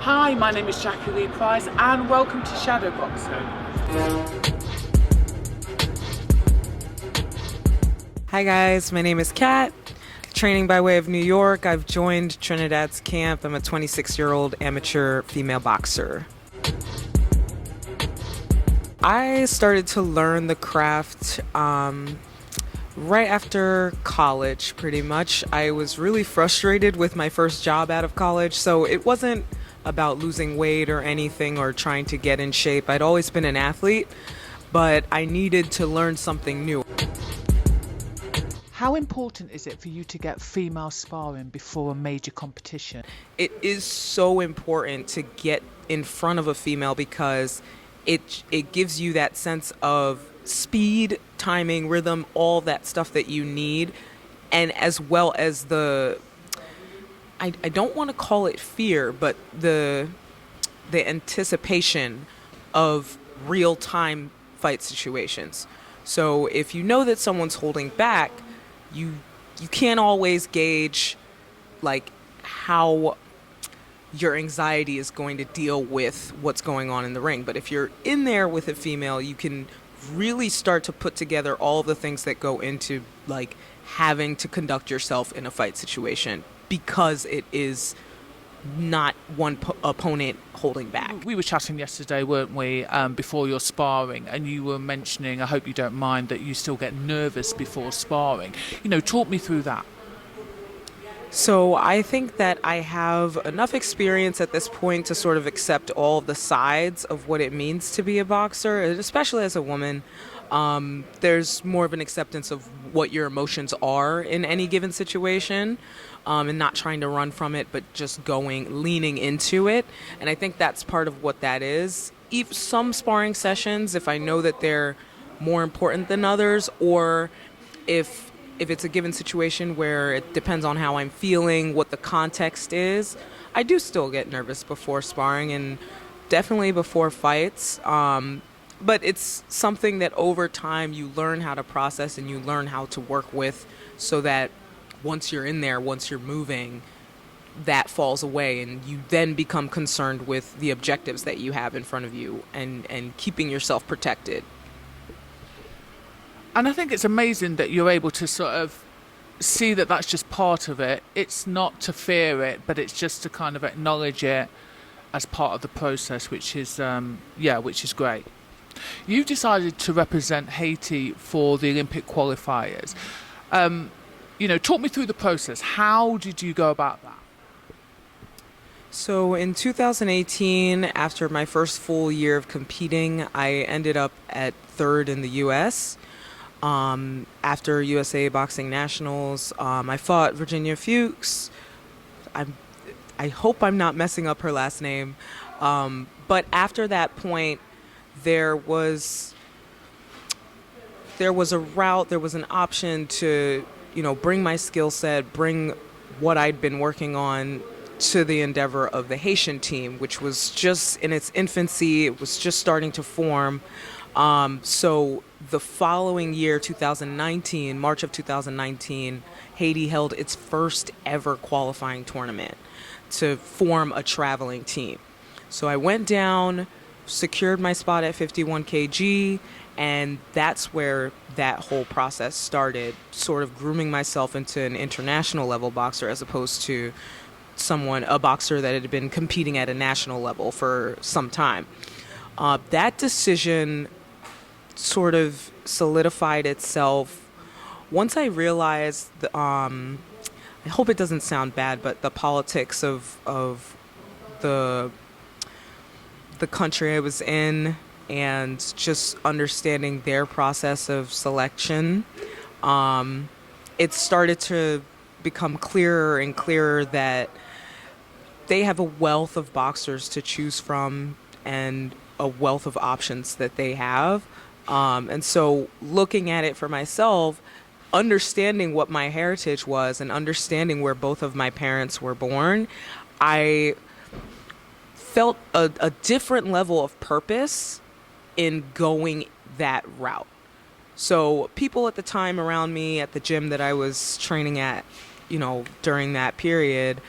Hi, my name is Jackie Lee Price and welcome to Shadowboxruk. Hi guys, my name is Kat. Training by way of New York. I've joined Trinidad's camp. I'm a 26-year-old amateur female boxer. I started to learn the craft right after college, pretty much. I was really frustrated with my first job out of college, so it wasn't about losing weight or anything or trying to get in shape. I'd always been an athlete, but I needed to learn something new. How important is it for you to get female sparring before a major competition? It is so important to get in front of a female because it gives you that sense of speed, timing, rhythm, all that stuff that you need, and as well as I don't want to call it fear, but the anticipation of real time fight situations. So if you know that someone's holding back, you can't always gauge like how your anxiety is going to deal with what's going on in the ring. But if you're in there with a female, you can really start to put together all the things that go into like having to conduct yourself in a fight situation because it is not one opponent holding back. We were chatting yesterday, weren't we, before your sparring, and you were mentioning, I hope you don't mind, that you still get nervous before sparring. Talk me through that. So I think that I have enough experience at this point to sort of accept all of the sides of what it means to be a boxer, and especially as a woman. There's more of an acceptance of what your emotions are in any given situation, and not trying to run from it, but just leaning into it. And I think that's part of what that is. Some sparring sessions, if I know that they're more important than others, or if it's a given situation where it depends on how I'm feeling, what the context is, I do still get nervous before sparring and definitely before fights. But it's something that over time you learn how to process and you learn how to work with so that once you're in there, once you're moving, that falls away and you then become concerned with the objectives that you have in front of you and keeping yourself protected. And I think it's amazing that you're able to sort of see that that's just part of it. It's not to fear it, but it's just to kind of acknowledge it as part of the process, which is great. You've decided to represent Haiti for the Olympic qualifiers. Talk me through the process. How did you go about that? So in 2018, after my first full year of competing, I ended up at third in the U.S. After USA Boxing Nationals, I fought Virginia Fuchs. I hope I'm not messing up her last name. But after that point, there was a route, there was an option to, bring my skill set, bring what I'd been working on to the endeavor of the Haitian team, which was just in its infancy. It was just starting to form. So the following year, 2019, March of 2019, Haiti held its first ever qualifying tournament to form a traveling team. So I went down, secured my spot at 51 kg, and that's where that whole process started, sort of grooming myself into an international level boxer as opposed to a boxer that had been competing at a national level for some time. That decision sort of solidified itself once I realized I hope it doesn't sound bad, but the politics of the country I was in and just understanding their process of selection, it started to become clearer and clearer that they have a wealth of boxers to choose from and a wealth of options that they have. And so looking at it for myself, understanding what my heritage was and understanding where both of my parents were born, I felt a different level of purpose in going that route. So people at the time around me at the gym that I was training at, during that period,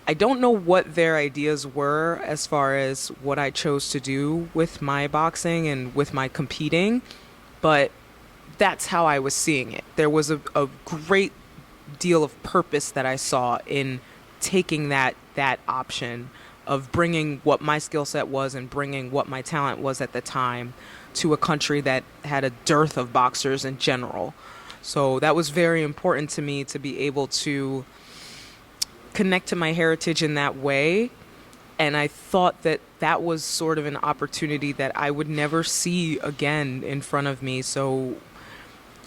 I don't know what their ideas were as far as what I chose to do with my boxing and with my competing, but that's how I was seeing it. There was a great deal of purpose that I saw in taking that option of bringing what my skill set was and bringing what my talent was at the time to a country that had a dearth of boxers in general. So that was very important to me to be able to connect to my heritage in that way. And I thought that that was sort of an opportunity that I would never see again in front of me. So,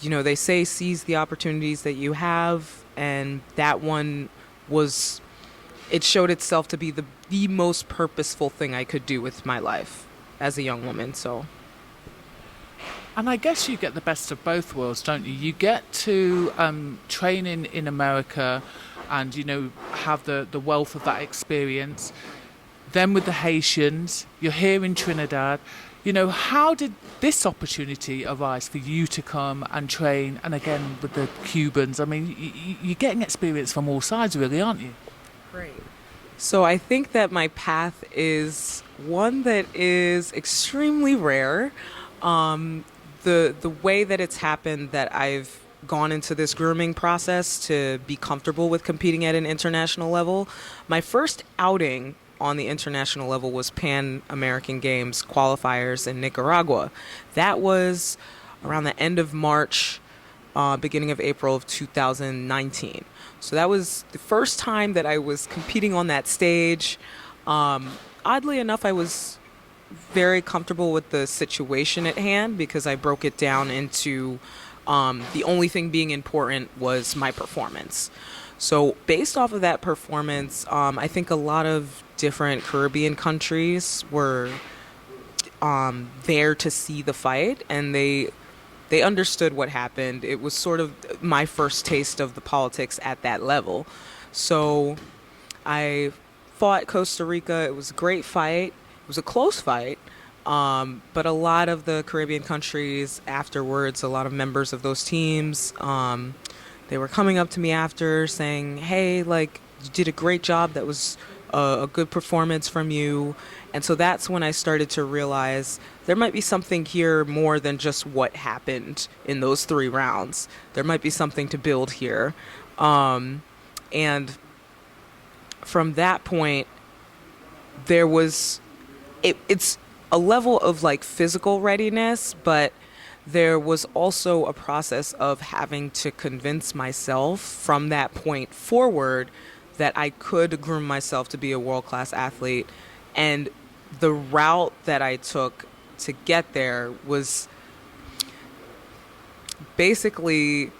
they say seize the opportunities that you have. And that one was, it showed itself to be the most purposeful thing I could do with my life as a young woman. So, And I guess you get the best of both worlds, don't you? You get to train in America and, have the wealth of that experience. Then with the Haitians, you're here in Trinidad. How did this opportunity arise for you to come and train? And again, with the Cubans, I mean, you're getting experience from all sides, really, aren't you? great. So I think that my path is one that is extremely rare. The way that it's happened, that I've gone into this grooming process to be comfortable with competing at an international level. My first outing on the international level was Pan American Games qualifiers in Nicaragua. That was around the end of March, beginning of April of 2019. So that was the first time that I was competing on that stage. Oddly enough, I was very comfortable with the situation at hand because I broke it down into the only thing being important was my performance. So based off of that performance, I think a lot of different Caribbean countries were there to see the fight, and they understood what happened. It was sort of my first taste of the politics at that level. So I fought Costa Rica. It was a great fight. It was a close fight. But a lot of the Caribbean countries afterwards, a lot of members of those teams, they were coming up to me after saying, hey, like, you did a great job. That was a good performance from you. And so that's when I started to realize there might be something here more than just what happened in those 3 rounds. There might be something to build here. And from that point, there was, it's a level of like physical readiness, but there was also a process of having to convince myself from that point forward that I could groom myself to be a world-class athlete. And the route that I took to get there was basically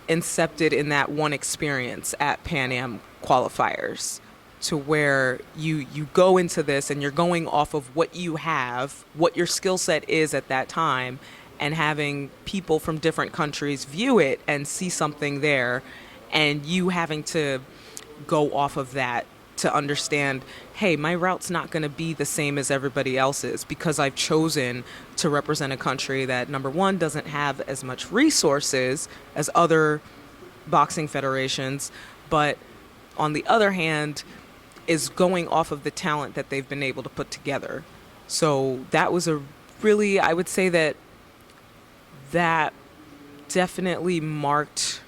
incepted in that one experience at Pan Am qualifiers, to where you go into this and you're going off of what you have, what your skill set is at that time, and having people from different countries view it and see something there, and you having to go off of that to understand, hey, my route's not going to be the same as everybody else's because I've chosen to represent a country that, number one, doesn't have as much resources as other boxing federations, but on the other hand, is going off of the talent that they've been able to put together. So that was a really, I would say that definitely marked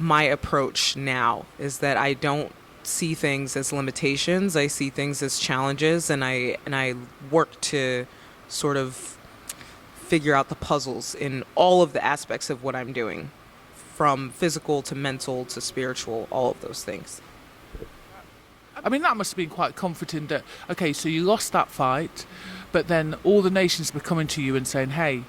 my approach now, is that I don't see things as limitations. I see things as challenges, and I work to sort of figure out the puzzles in all of the aspects of what I'm doing, from physical to mental to spiritual, all of those things. I mean, that must have been quite comforting that, okay, so you lost that fight, but then all the nations were coming to you and saying, hey,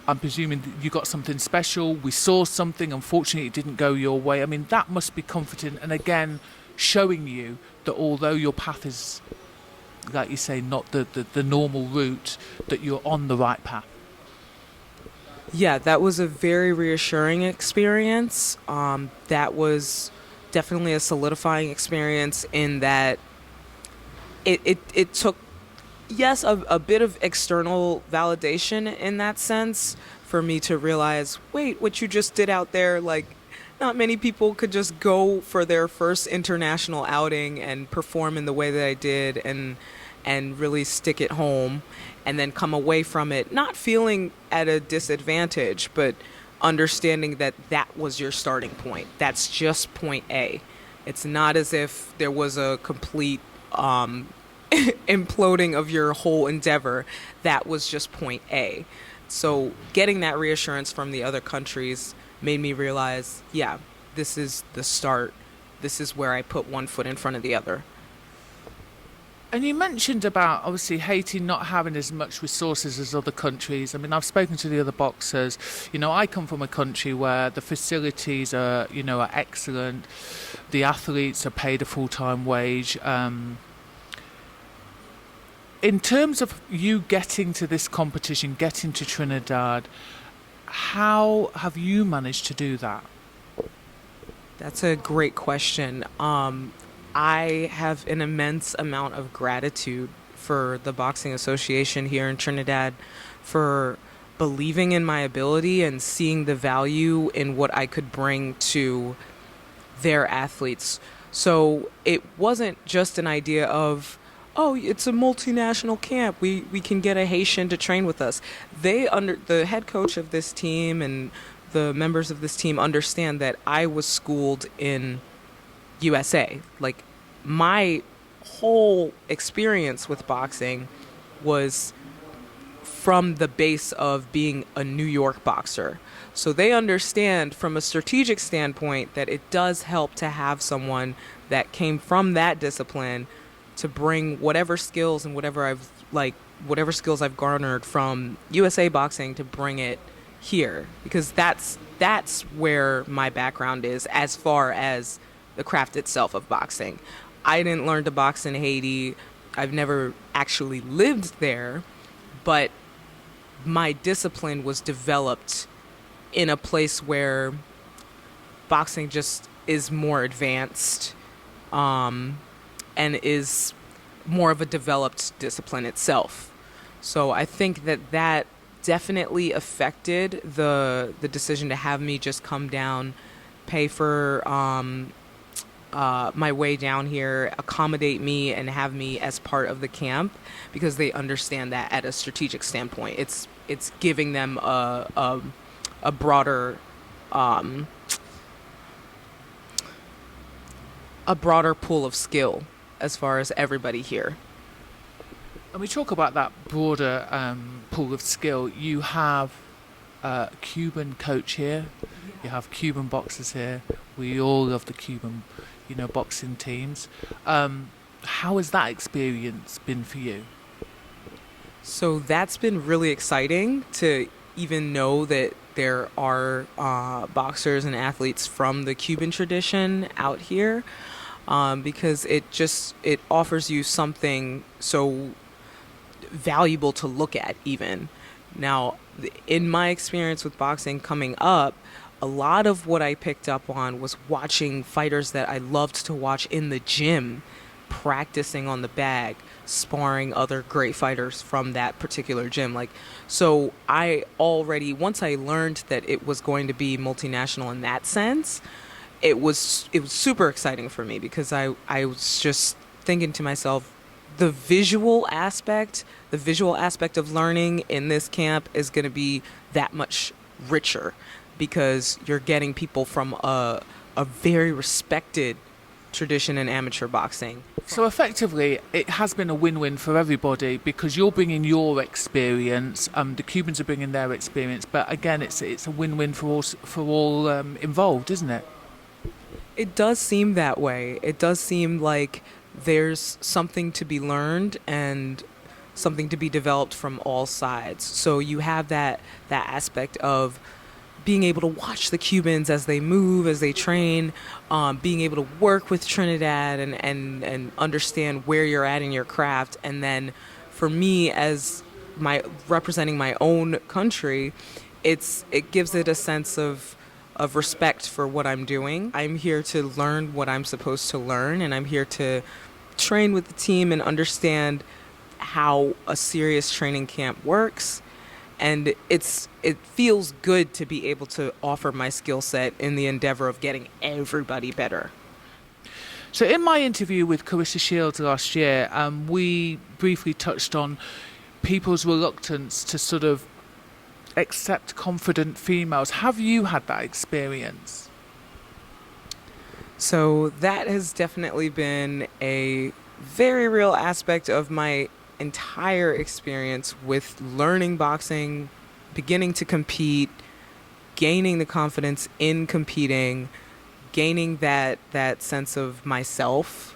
I'm presuming that you got something special. We saw something. Unfortunately, it didn't go your way. I mean, that must be comforting. And again, showing you that although your path is, like you say, not the normal route, that you're on the right path. Yeah, that was a very reassuring experience. That was definitely a solidifying experience in that it took, yes, a bit of external validation in that sense for me to realize, wait, what you just did out there, like, not many people could just go for their first international outing and perform in the way that I did and really stick it home and then come away from it not feeling at a disadvantage, but understanding that that was your starting point. That's just point A. It's not as if there was a complete imploding of your whole endeavor. That was just point A. So getting that reassurance from the other countries made me realize, yeah, this is the start. This is where I put one foot in front of the other. And you mentioned about obviously Haiti not having as much resources as other countries. I mean, I've spoken to the other boxers. You know, I come from a country where the facilities are, you know, are excellent. The athletes are paid a full-time wage. In terms of you getting to this competition, getting to Trinidad, how have you managed to do that? That's a great question. I have an immense amount of gratitude for the Boxing Association here in Trinidad for believing in my ability and seeing the value in what I could bring to their athletes. So it wasn't just an idea of, oh, it's a multinational camp. We can get a Haitian to train with us. The head coach of this team and the members of this team understand that I was schooled in USA. Like, my whole experience with boxing was from the base of being a New York boxer. So they understand from a strategic standpoint that it does help to have someone that came from that discipline to bring whatever skills and whatever skills I've garnered from USA boxing to bring it here, because that's where my background is as far as the craft itself of boxing. I didn't learn to box in Haiti. I've never actually lived there, but my discipline was developed in a place where boxing just is more advanced, and is more of a developed discipline itself. So I think that definitely affected the decision to have me just come down, pay for my way down here, accommodate me, and have me as part of the camp, because they understand that at a strategic standpoint, it's giving them a broader pool of skill as far as everybody here. And we talk about that broader pool of skill. You have a Cuban coach here. You have Cuban boxers here. We all love the Cuban, boxing teams. How has that experience been for you? So that's been really exciting to even know that there are boxers and athletes from the Cuban tradition out here, because it offers you something so valuable to look at even. Now, in my experience with boxing coming up, a lot of what I picked up on was watching fighters that I loved to watch in the gym, practicing on the bag, sparring other great fighters from that particular gym. So once I learned that it was going to be multinational in that sense, it was super exciting for me, because I was just thinking to myself, the visual aspect of learning in this camp is going to be that much richer, because you're getting people from a very respected tradition in amateur boxing. So effectively, it has been a win-win for everybody, because you're bringing your experience, the Cubans are bringing their experience, but again, it's a win-win for all involved, isn't it? It does seem that way. It does seem like there's something to be learned and something to be developed from all sides. So you have that aspect of being able to watch the Cubans as they move, as they train, being able to work with Trinidad and understand where you're at in your craft. And then for me, as representing my own country, it gives it a sense of respect for what I'm doing. I'm here to learn what I'm supposed to learn, and I'm here to train with the team and understand how a serious training camp works, And it feels good to be able to offer my skill set in the endeavor of getting everybody better. So in my interview with Carissa Shields last year, we briefly touched on people's reluctance to sort of accept confident females. Have you had that experience? So that has definitely been a very real aspect of my entire experience with learning boxing, beginning to compete, gaining the confidence in competing, gaining that sense of myself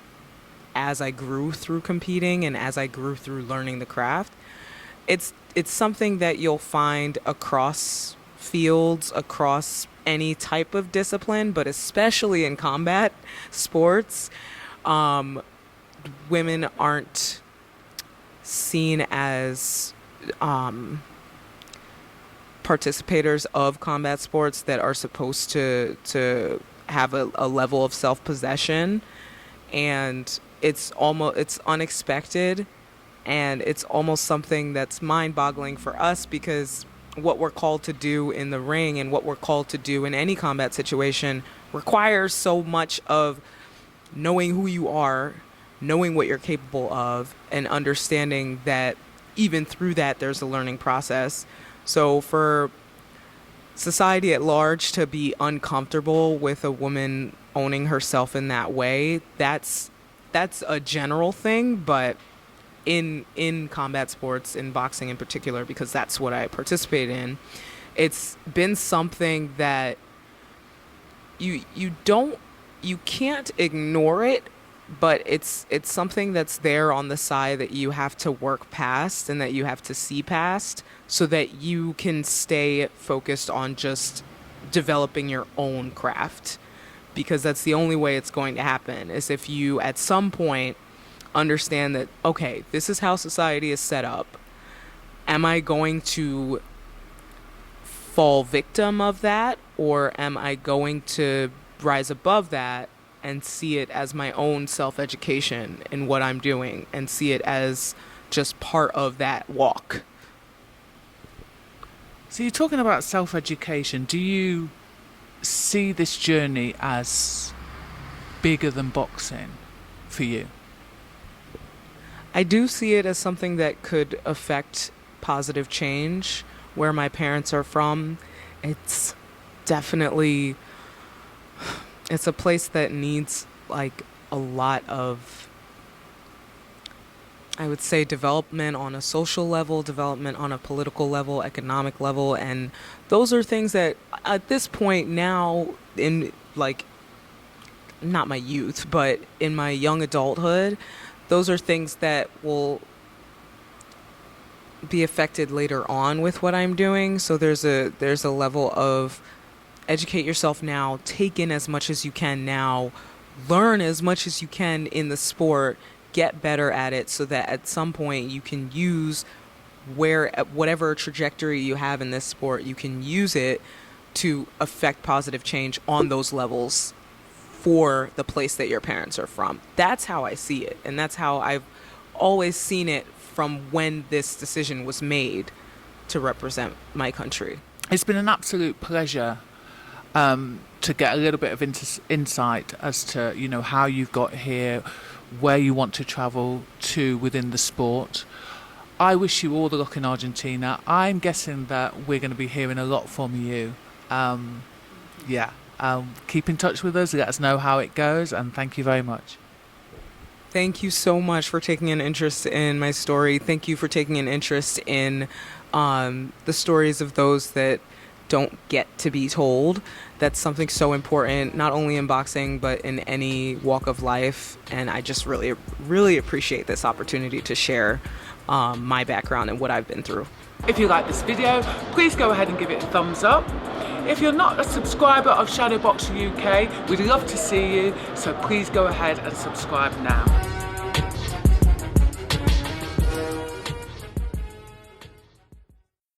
as I grew through competing and as I grew through learning the craft. It's something that you'll find across fields, across any type of discipline, but especially in combat sports. Women aren't seen as participators of combat sports that are supposed to have a level of self-possession, and it's unexpected, and it's almost something that's mind-boggling for us, because what we're called to do in the ring and what we're called to do in any combat situation requires so much of knowing who you are, knowing what you're capable of, and understanding that even through that there's a learning process. So for society at large to be uncomfortable with a woman owning herself in that way, that's a general thing, but in combat sports, in boxing in particular, because that's what I participate in, it's been something that you can't ignore it, but it's something that's there on the side that you have to work past and that you have to see past so that you can stay focused on just developing your own craft, because that's the only way it's going to happen, is if you at some point understand that, okay, this is how society is set up. Am I going to fall victim of that, or am I going to rise above that and see it as my own self-education in what I'm doing and see it as just part of that walk? So you're talking about self-education. Do you see this journey as bigger than boxing for you? I do see it as something that could affect positive change. Where my parents are from, it's definitely, it's a place that needs like a lot of, I would say, development on a social level, development on a political level, economic level, and those are things that at this point now, in like, not my youth, but in my young adulthood, those are things that will be affected later on with what I'm doing. So there's a level of educate yourself now, take in as much as you can now, learn as much as you can in the sport, get better at it, so that at some point you can use whatever trajectory you have in this sport, you can use it to affect positive change on those levels for the place that your parents are from. That's how I see it, and that's how I've always seen it from when this decision was made to represent my country. It's been an absolute pleasure to get a little bit of insight as to, you know, how you've got here, where you want to travel to within the sport. I wish you all the luck in Argentina. I'm guessing that we're going to be hearing a lot from you. Keep in touch with us, let us know how it goes, and thank you very much. Thank you so much for taking an interest in my story. Thank you for taking an interest in the stories of those that don't get to be told. That's something so important, not only in boxing, but in any walk of life. And I just really, really appreciate this opportunity to share my background and what I've been through. If you like this video, please go ahead and give it a thumbs up. If you're not a subscriber of Shadowboxruk UK, we'd love to see you, so please go ahead and subscribe now.